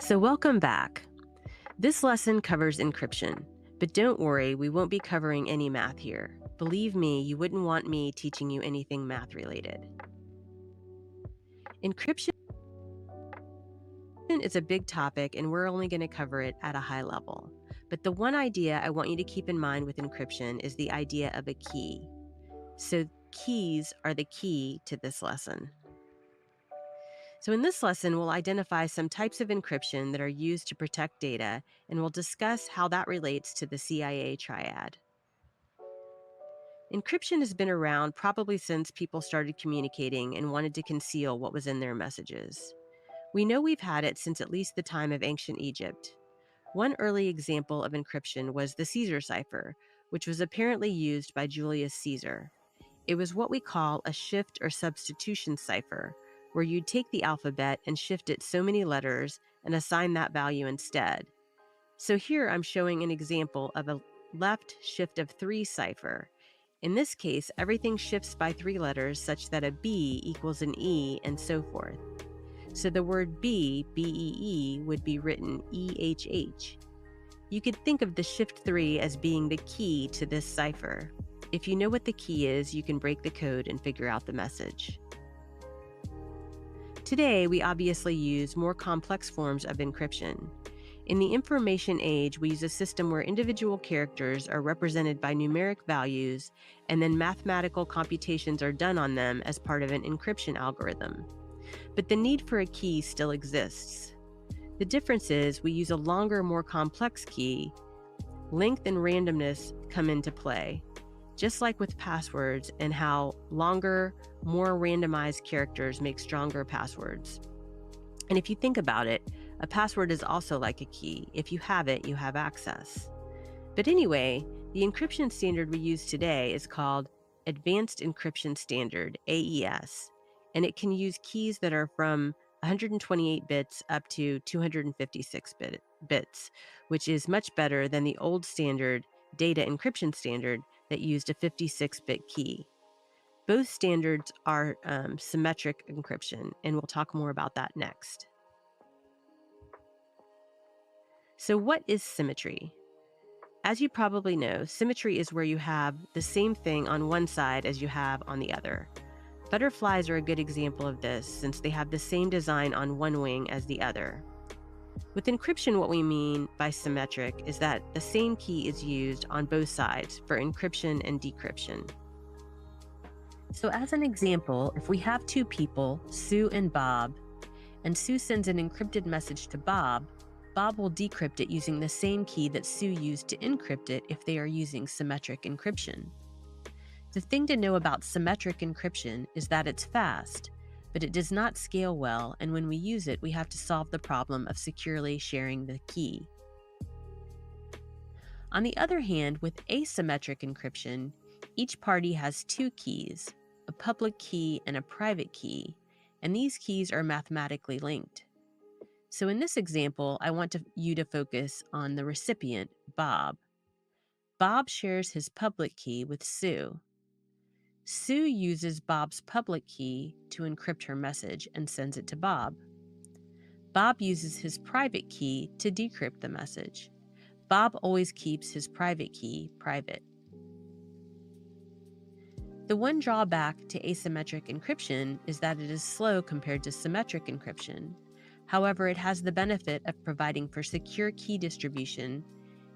So welcome back. This lesson covers encryption, but don't worry, we won't be covering any math here. Believe me, you wouldn't want me teaching you anything math related. Encryption is a big topic and we're only going to cover it at a high level. But the one idea I want you to keep in mind with encryption is the idea of a key. So keys are the key to this lesson. So in this lesson, we'll identify some types of encryption that are used to protect data, and we'll discuss how that relates to the CIA triad. Encryption has been around probably since people started communicating and wanted to conceal what was in their messages. We know we've had it since at least the time of ancient Egypt. One early example of encryption was the Caesar cipher, which was apparently used by Julius Caesar. It was what we call a shift or substitution cipher, where you'd take the alphabet and shift it so many letters and assign that value instead. So here I'm showing an example of a left shift of 3 cipher. In this case, everything shifts by 3 letters such that a B equals an E and so forth. So the word B, B-E-E, would be written E-H-H. You could think of the shift 3 as being the key to this cipher. If you know what the key is, you can break the code and figure out the message. Today, we obviously use more complex forms of encryption. In the information age, we use a system where individual characters are represented by numeric values, and then mathematical computations are done on them as part of an encryption algorithm. But the need for a key still exists. The difference is we use a longer, more complex key. Length and randomness come into play, just like with passwords and how longer, more randomized characters make stronger passwords. And if you think about it, a password is also like a key. If you have it, you have access. But anyway, the encryption standard we use today is called Advanced Encryption Standard, AES, and it can use keys that are from 128 bits up to 256 bits, which is much better than the old standard data encryption standard that used a 56-bit key. Both standards are symmetric encryption, and we'll talk more about that next. So what is symmetry? As you probably know, symmetry is where you have the same thing on one side as you have on the other. Butterflies are a good example of this since they have the same design on one wing as the other. With encryption, what we mean by symmetric is that the same key is used on both sides for encryption and decryption. So as an example, if we have 2 people, Sue and Bob, and Sue sends an encrypted message to Bob, Bob will decrypt it using the same key that Sue used to encrypt it if they are using symmetric encryption. The thing to know about symmetric encryption is that it's fast, but it does not scale well, and when we use it, we have to solve the problem of securely sharing the key. On the other hand, with asymmetric encryption, each party has 2 keys, a public key and a private key, and these keys are mathematically linked. So in this example, I want you to focus on the recipient, Bob. Bob shares his public key with Sue. Sue uses Bob's public key to encrypt her message and sends it to Bob. Bob uses his private key to decrypt the message. Bob always keeps his private key private. The one drawback to asymmetric encryption is that it is slow compared to symmetric encryption. However, it has the benefit of providing for secure key distribution.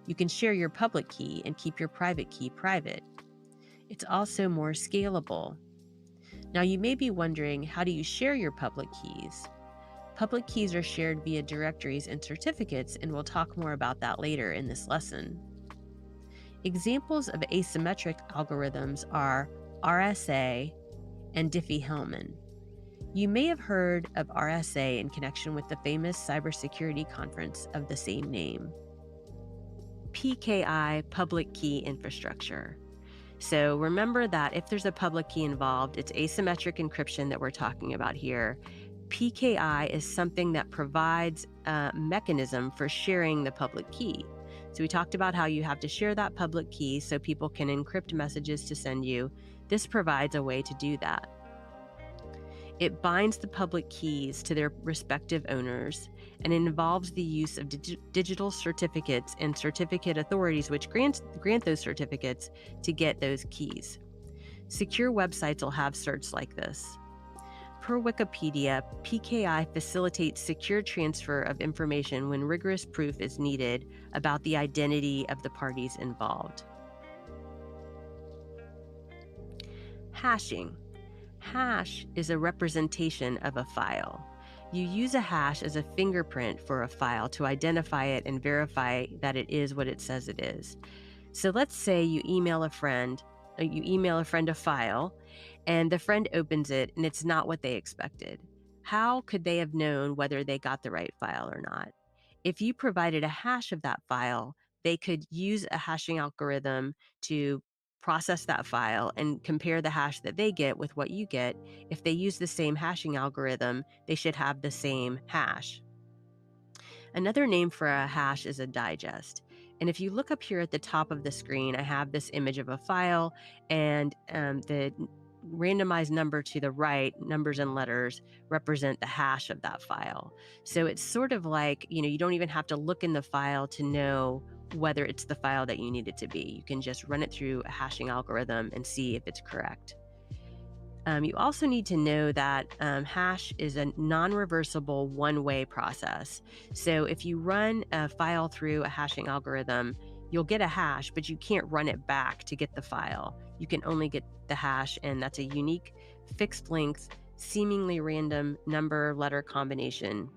You can share your public key and keep your private key private. It's also more scalable. Now, you may be wondering, how do you share your public keys? Public keys are shared via directories and certificates, and we'll talk more about that later in this lesson. Examples of asymmetric algorithms are RSA and Diffie-Hellman. You may have heard of RSA in connection with the famous cybersecurity conference of the same name. PKI, public key infrastructure. So remember that if there's a public key involved, it's asymmetric encryption that we're talking about here. PKI is something that provides a mechanism for sharing the public key. So we talked about how you have to share that public key so people can encrypt messages to send you. This provides a way to do that. It binds the public keys to their respective owners, and it involves the use of digital certificates and certificate authorities, which grant those certificates to get those keys. Secure websites will have certs like this. Per Wikipedia, PKI facilitates secure transfer of information when rigorous proof is needed about the identity of the parties involved. Hashing. Hash is a representation of a file. You use a hash as a fingerprint for a file to identify it and verify that it is what it says it is. So let's say you email a friend a file, and the friend opens it and it's not what they expected. How could they have known whether they got the right file or not? If you provided a hash of that file, they could use a hashing algorithm to process that file and compare the hash that they get with what you get. If they use the same hashing algorithm, they should have the same hash. Another name for a hash is a digest. And if you look up here at the top of the screen, I have this image of a file, and the randomized number to the right, numbers and letters, represent the hash of that file. So it's sort of like, you don't even have to look in the file to know whether it's the file that you need it to be. You can just run it through a hashing algorithm and see if it's correct. You also need to know that hash is a non-reversible one-way process. So if you run a file through a hashing algorithm, you'll get a hash, but you can't run it back to get the file. You can only get the hash, and that's a unique, fixed length, seemingly random number-letter combination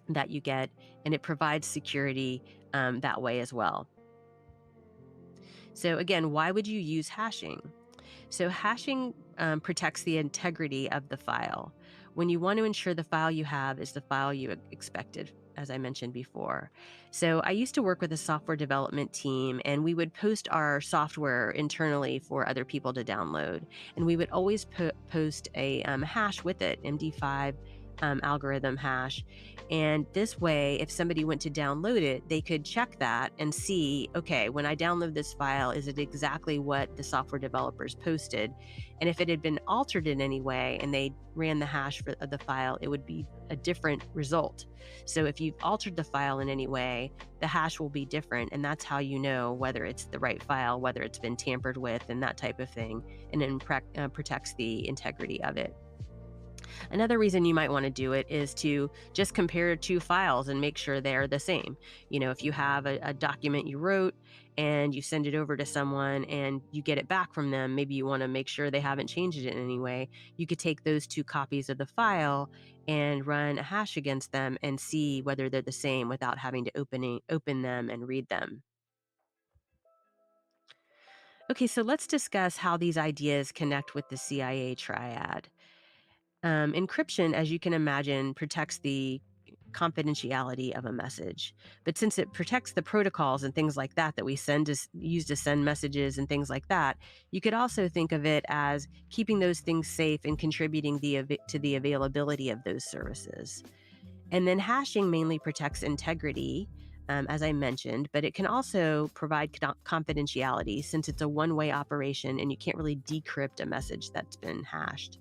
that you get, and it provides security that way as well. So again, why would you use hashing? So hashing protects the integrity of the file. When you want to ensure the file you have is the file you expected, as I mentioned before. So I used to work with a software development team, and we would post our software internally for other people to download. And we would always post a hash with it, MD5 algorithm hash. And this way, if somebody went to download it, they could check that and see, okay, when I download this file, is it exactly what the software developers posted? And if it had been altered in any way and they ran the hash of the file, it would be a different result. So if you've altered the file in any way, the hash will be different. And that's how you know whether it's the right file, whether it's been tampered with, and that type of thing, and then protects the integrity of it. Another reason you might want to do it is to just compare two files and make sure they're the same. If you have a document you wrote and you send it over to someone and you get it back from them, maybe you want to make sure they haven't changed it in any way. You could take those two copies of the file and run a hash against them and see whether they're the same without having to open them and read them. Okay, so let's discuss how these ideas connect with the CIA triad. Encryption, as you can imagine, protects the confidentiality of a message. But since it protects the protocols and things like that we use to send messages and things like that, you could also think of it as keeping those things safe and contributing to the availability of those services. And then hashing mainly protects integrity, as I mentioned, but it can also provide confidentiality since it's a one-way operation and you can't really decrypt a message that's been hashed.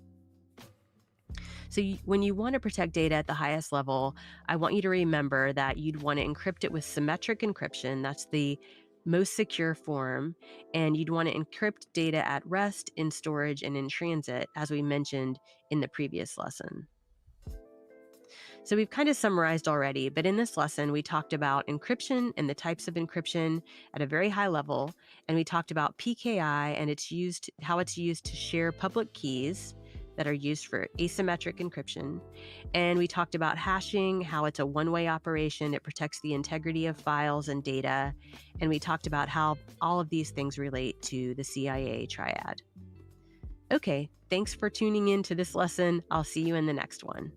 So when you want to protect data at the highest level, I want you to remember that you'd want to encrypt it with symmetric encryption. That's the most secure form. And you'd want to encrypt data at rest, in storage, and in transit, as we mentioned in the previous lesson. So we've kind of summarized already, but in this lesson, we talked about encryption and the types of encryption at a very high level. And we talked about PKI and how it's used to share public keys that are used for asymmetric encryption. And we talked about hashing, how it's a one-way operation. It protects the integrity of files and data. And we talked about how all of these things relate to the CIA triad. Okay, thanks for tuning in to this lesson. I'll see you in the next one.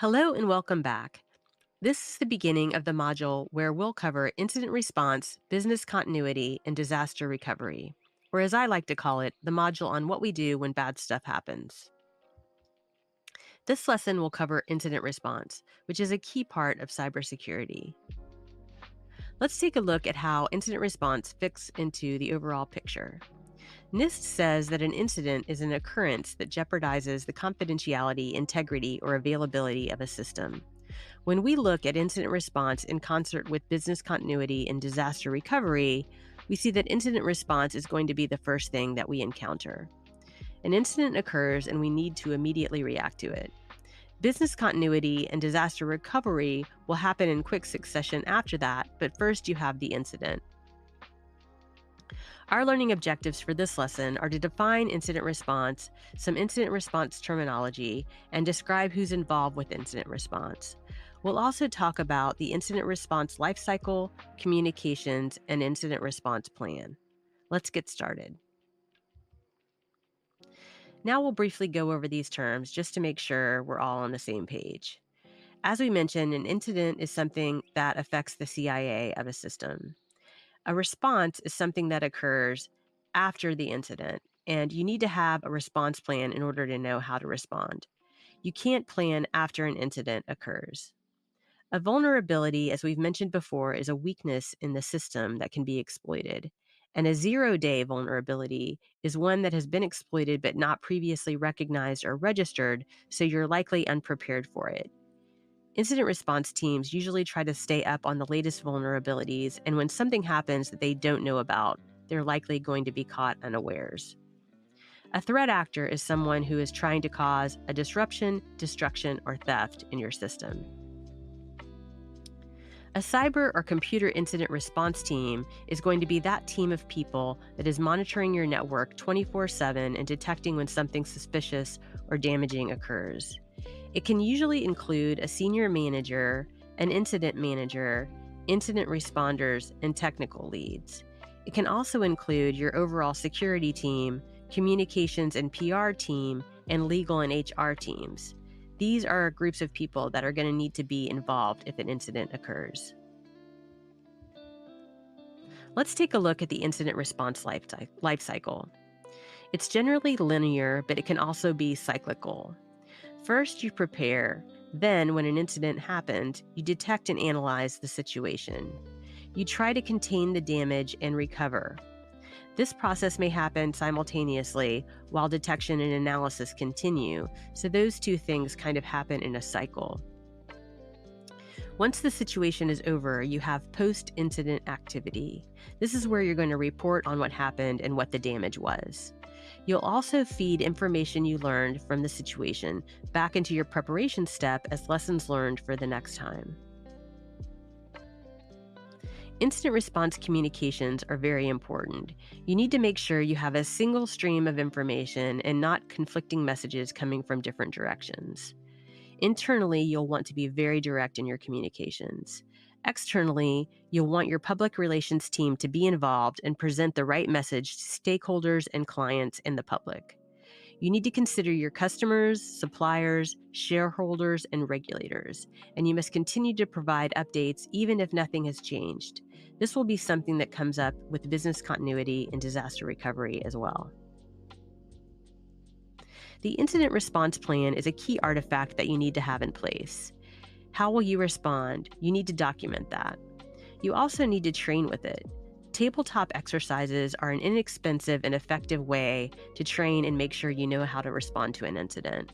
Hello and welcome back. This is the beginning of the module where we'll cover incident response, business continuity, and disaster recovery, or as I like to call it, the module on what we do when bad stuff happens. This lesson will cover incident response, which is a key part of cybersecurity. Let's take a look at how incident response fits into the overall picture. NIST says that an incident is an occurrence that jeopardizes the confidentiality, integrity, or availability of a system. When we look at incident response in concert with business continuity and disaster recovery, we see that incident response is going to be the first thing that we encounter. An incident occurs and we need to immediately react to it. Business continuity and disaster recovery will happen in quick succession after that, but first you have the incident. Our learning objectives for this lesson are to define incident response, some incident response terminology, and describe who's involved with incident response. We'll also talk about the incident response lifecycle, communications, and incident response plan. Let's get started. Now we'll briefly go over these terms just to make sure we're all on the same page. As we mentioned, an incident is something that affects the CIA of a system. A response is something that occurs after the incident, and you need to have a response plan in order to know how to respond. You can't plan after an incident occurs. A vulnerability, as we've mentioned before, is a weakness in the system that can be exploited. And a 0-day vulnerability is one that has been exploited but not previously recognized or registered, so you're likely unprepared for it. Incident response teams usually try to stay up on the latest vulnerabilities, and when something happens that they don't know about, they're likely going to be caught unawares. A threat actor is someone who is trying to cause a disruption, destruction, or theft in your system. A cyber or computer incident response team is going to be that team of people that is monitoring your network 24/7 and detecting when something suspicious or damaging occurs. It can usually include a senior manager, an incident manager, incident responders, and technical leads. It can also include your overall security team, communications and PR team, and legal and HR teams. These are groups of people that are going to need to be involved if an incident occurs. Let's take a look at the incident response life cycle. It's generally linear, but it can also be cyclical. First, you prepare. Then, when an incident happens, you detect and analyze the situation. You try to contain the damage and recover. This process may happen simultaneously while detection and analysis continue, so those two things kind of happen in a cycle. Once the situation is over, you have post-incident activity. This is where you're going to report on what happened and what the damage was. You'll also feed information you learned from the situation back into your preparation step as lessons learned for the next time. Incident response communications are very important. You need to make sure you have a single stream of information and not conflicting messages coming from different directions. Internally, you'll want to be very direct in your communications. Externally, you'll want your public relations team to be involved and present the right message to stakeholders and clients and the public. You need to consider your customers, suppliers, shareholders, and regulators, and you must continue to provide updates even if nothing has changed. This will be something that comes up with business continuity and disaster recovery as well. The incident response plan is a key artifact that you need to have in place. How will you respond? You need to document that. You also need to train with it. Tabletop exercises are an inexpensive and effective way to train and make sure you know how to respond to an incident.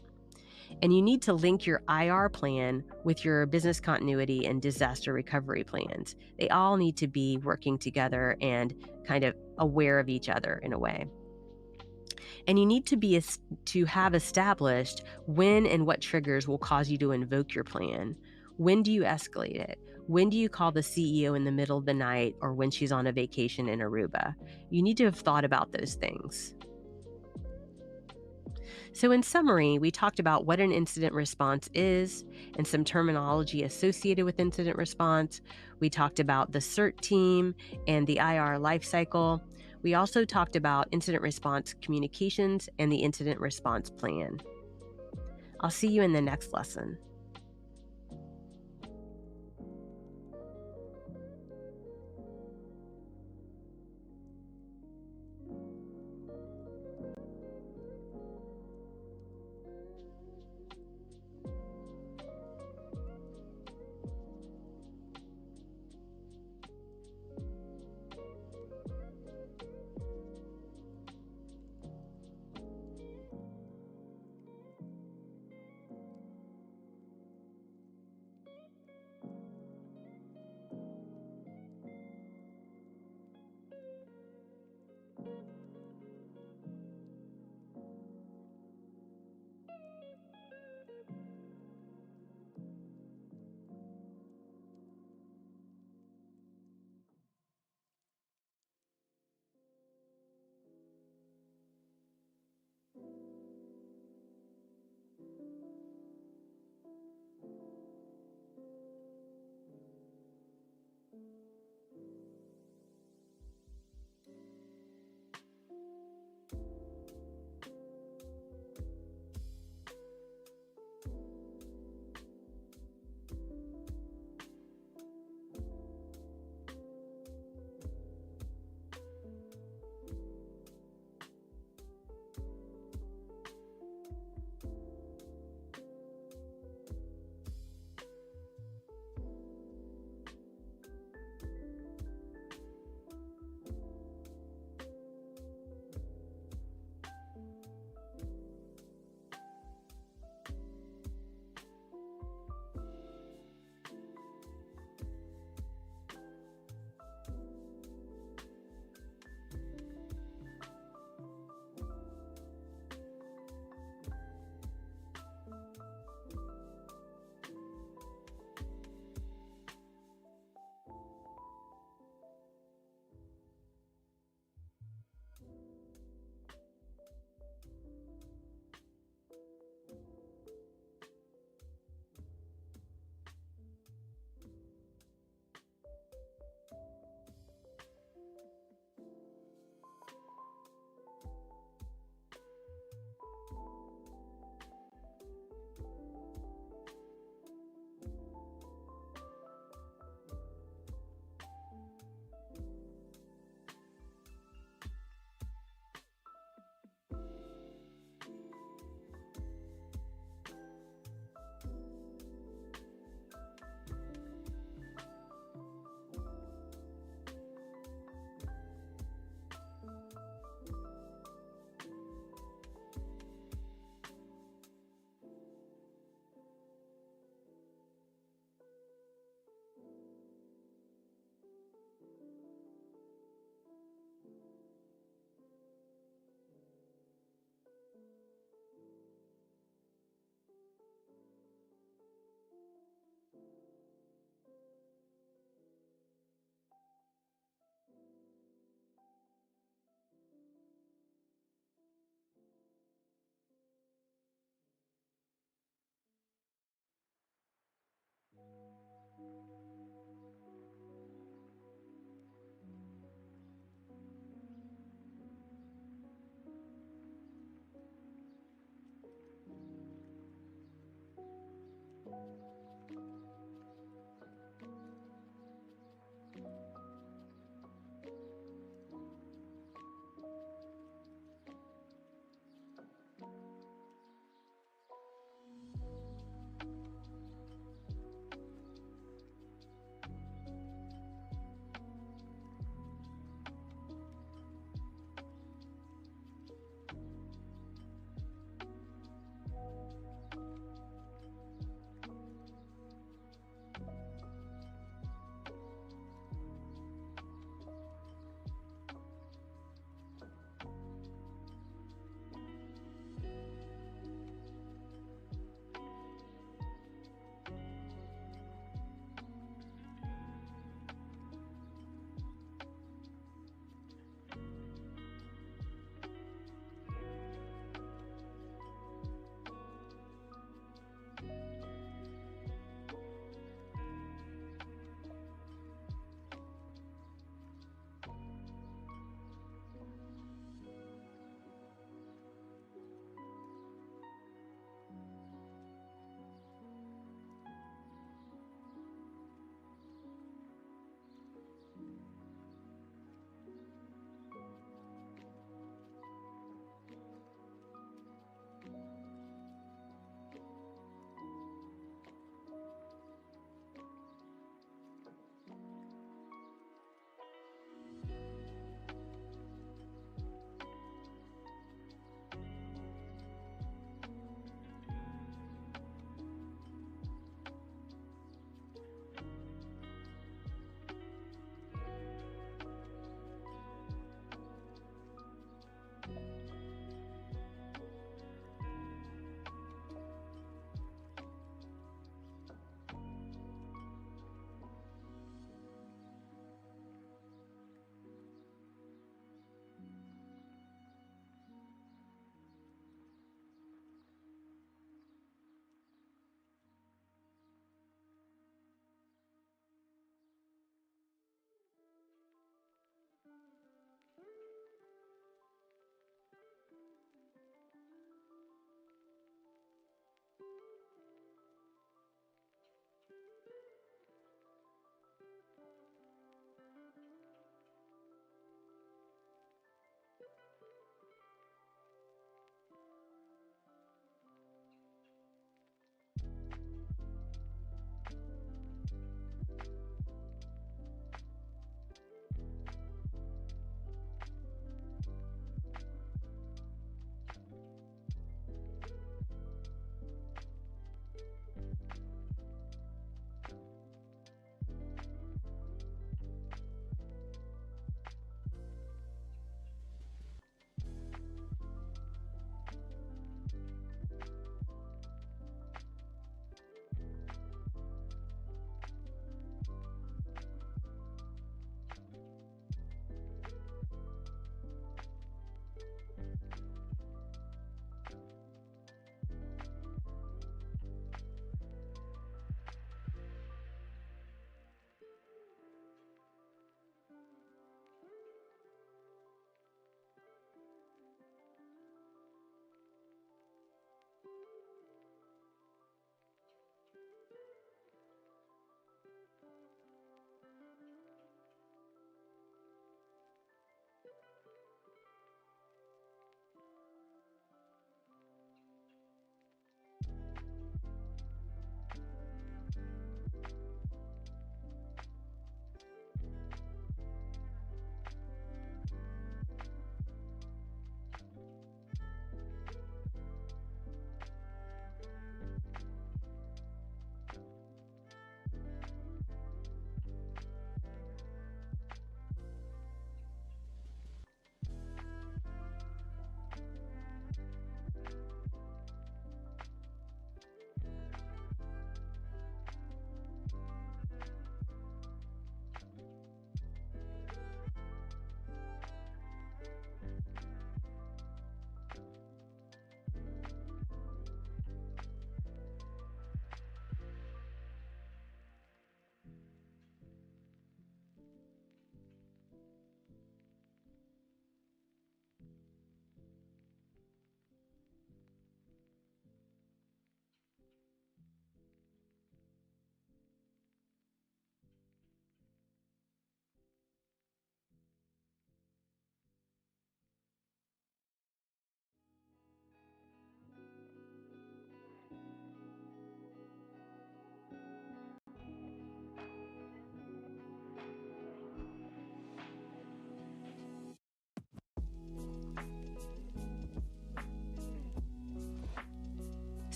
And you need to link your IR plan with your business continuity and disaster recovery plans. They all need to be working together and kind of aware of each other in a way. And you need to have established when and what triggers will cause you to invoke your plan. When do you escalate it? When do you call the CEO in the middle of the night or when she's on a vacation in Aruba? You need to have thought about those things. So in summary, we talked about what an incident response is and some terminology associated with incident response. We talked about the CERT team and the IR lifecycle. We also talked about incident response communications and the incident response plan. I'll see you in the next lesson.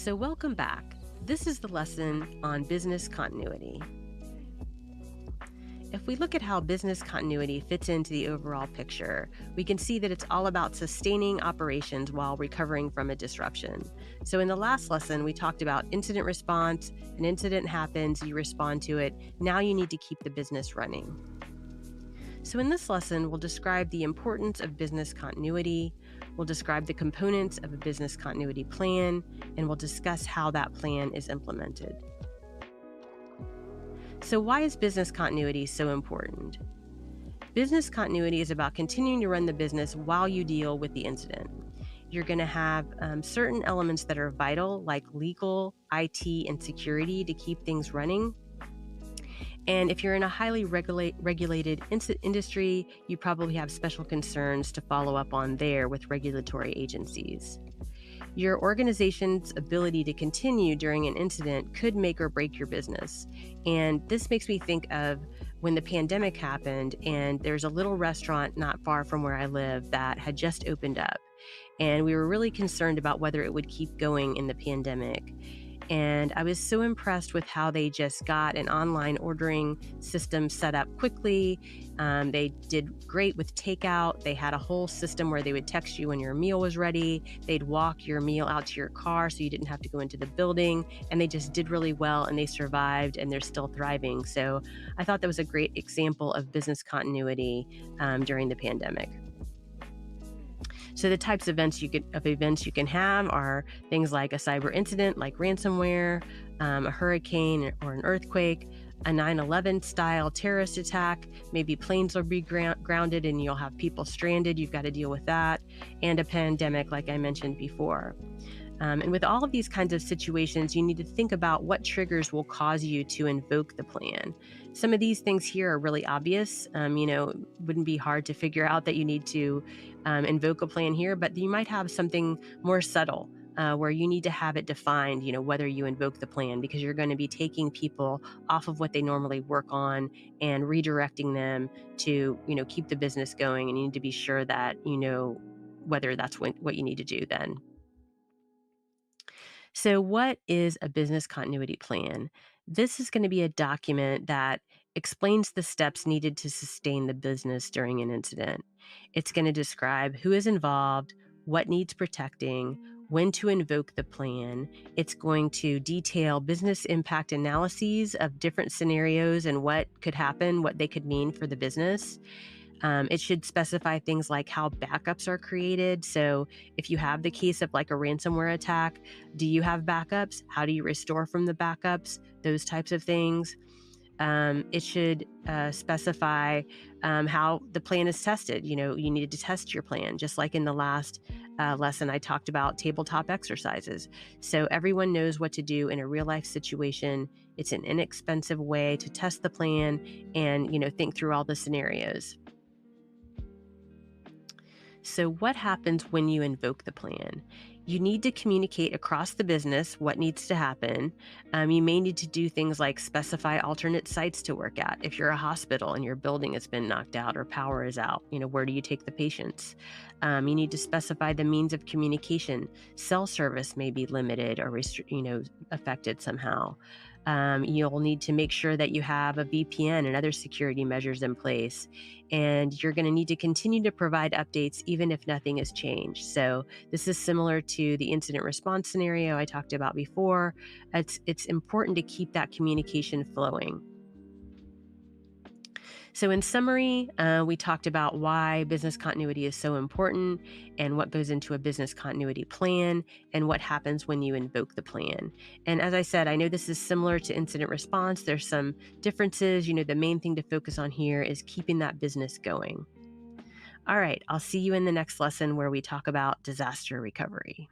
So welcome back. This is the lesson on business continuity. If we look at how business continuity fits into the overall picture, we can see that it's all about sustaining operations while recovering from a disruption. So in the last lesson, we talked about incident response. An incident happens, you respond to it. Now you need to keep the business running. So in this lesson, we'll describe the importance of business continuity, we'll describe the components of a business continuity plan, and we'll discuss how that plan is implemented. So why is business continuity so important? Business continuity is about continuing to run the business while you deal with the incident. You're going to have certain elements that are vital, like legal, IT, and security to keep things running. And if you're in a highly regulated industry, you probably have special concerns to follow up on there with regulatory agencies. Your organization's ability to continue during an incident could make or break your business. And this makes me think of when the pandemic happened, and there's a little restaurant not far from where I live that had just opened up. And we were really concerned about whether it would keep going in the pandemic. And I was so impressed with how they just got an online ordering system set up quickly. They did great with takeout. They had a whole system where they would text you when your meal was ready. They'd walk your meal out to your car so you didn't have to go into the building. And they just did really well, and they survived, and they're still thriving. So I thought that was a great example of business continuity during the pandemic. So the types of events you can have are things like a cyber incident, like ransomware, a hurricane or an earthquake, a 9/11 style terrorist attack. Maybe planes will be grounded and you'll have people stranded. You've got to deal with that, and a pandemic, like I mentioned before. And with all of these kinds of situations, you need to think about what triggers will cause you to invoke the plan. Some of these things here are really obvious. It wouldn't be hard to figure out that you need to invoke a plan here, but you might have something more subtle where you need to have it defined, whether you invoke the plan, because you're going to be taking people off of what they normally work on and redirecting them to, keep the business going. And you need to be sure that you know whether that's what you need to do then. So, what is a business continuity plan? This is going to be a document that explains the steps needed to sustain the business during an incident. It's going to describe who is involved, what needs protecting, when to invoke the plan. It's going to detail business impact analyses of different scenarios and what could happen, what they could mean for the business. It should specify things like how backups are created. So if you have the case of like a ransomware attack, do you have backups? How do you restore from the backups? Those types of things. It should specify how the plan is tested. You need to test your plan, just like in the last lesson I talked about tabletop exercises. So everyone knows what to do in a real life situation. It's an inexpensive way to test the plan and, think through all the scenarios. So, what happens when you invoke the plan? You need to communicate across the business what needs to happen. You may need to do things like specify alternate sites to work at. If you're a hospital and your building has been knocked out or power is out, where do you take the patients? You need to specify the means of communication. Cell service may be limited or affected somehow. You'll need to make sure that you have a VPN and other security measures in place. And you're going to need to continue to provide updates even if nothing has changed. So this is similar to the incident response scenario I talked about before. It's important to keep that communication flowing. So in summary, we talked about why business continuity is so important and what goes into a business continuity plan and what happens when you invoke the plan. And as I said, I know this is similar to incident response. There's some differences. The main thing to focus on here is keeping that business going. All right, I'll see you in the next lesson where we talk about disaster recovery.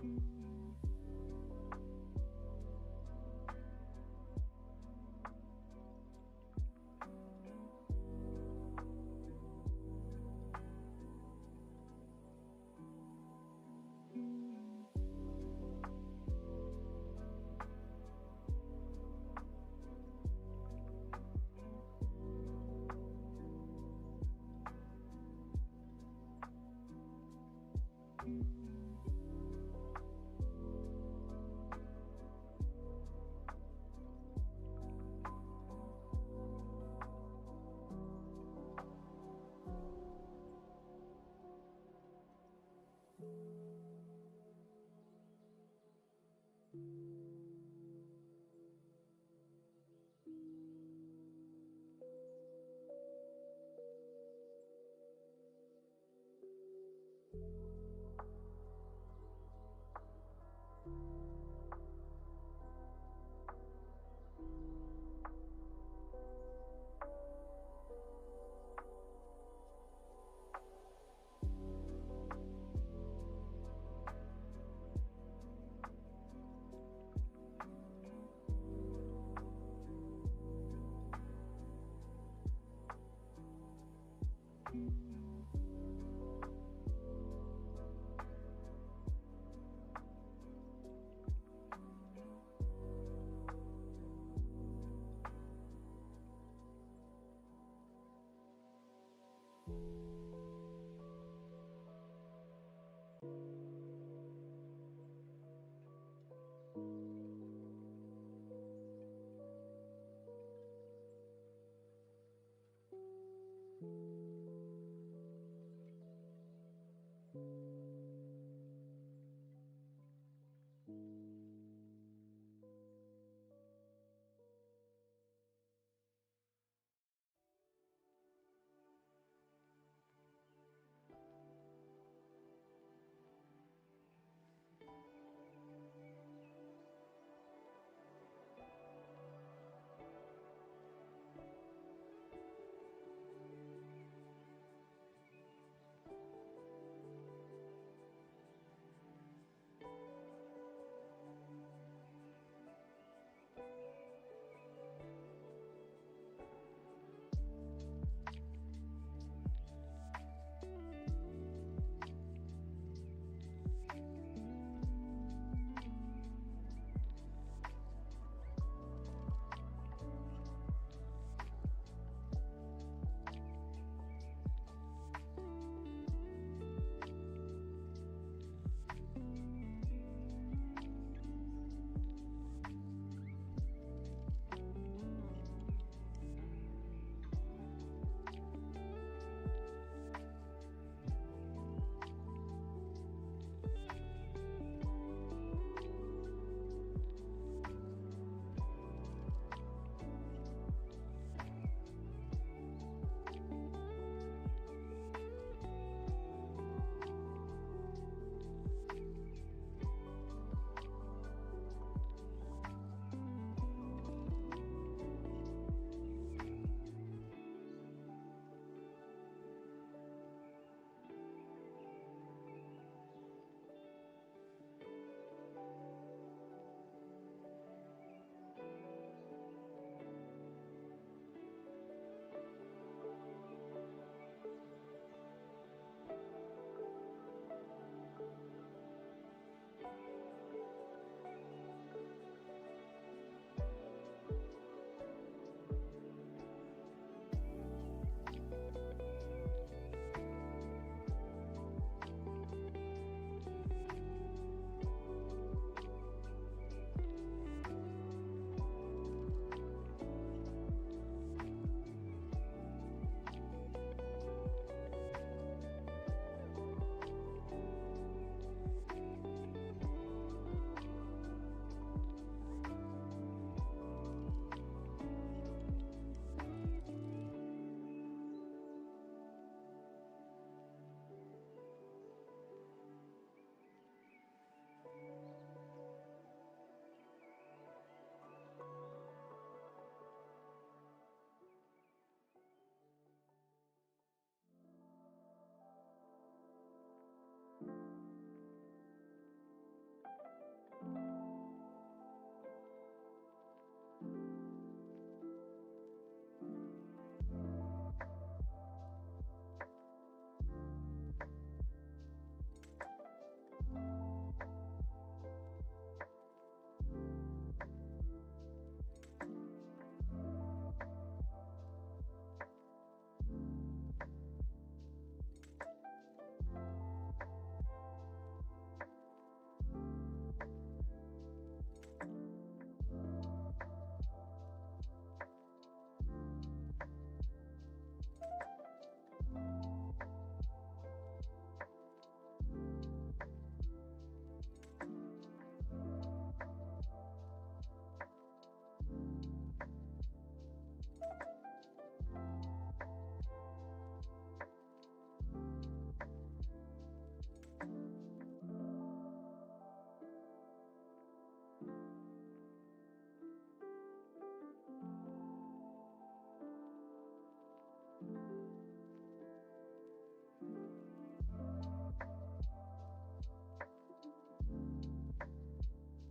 you.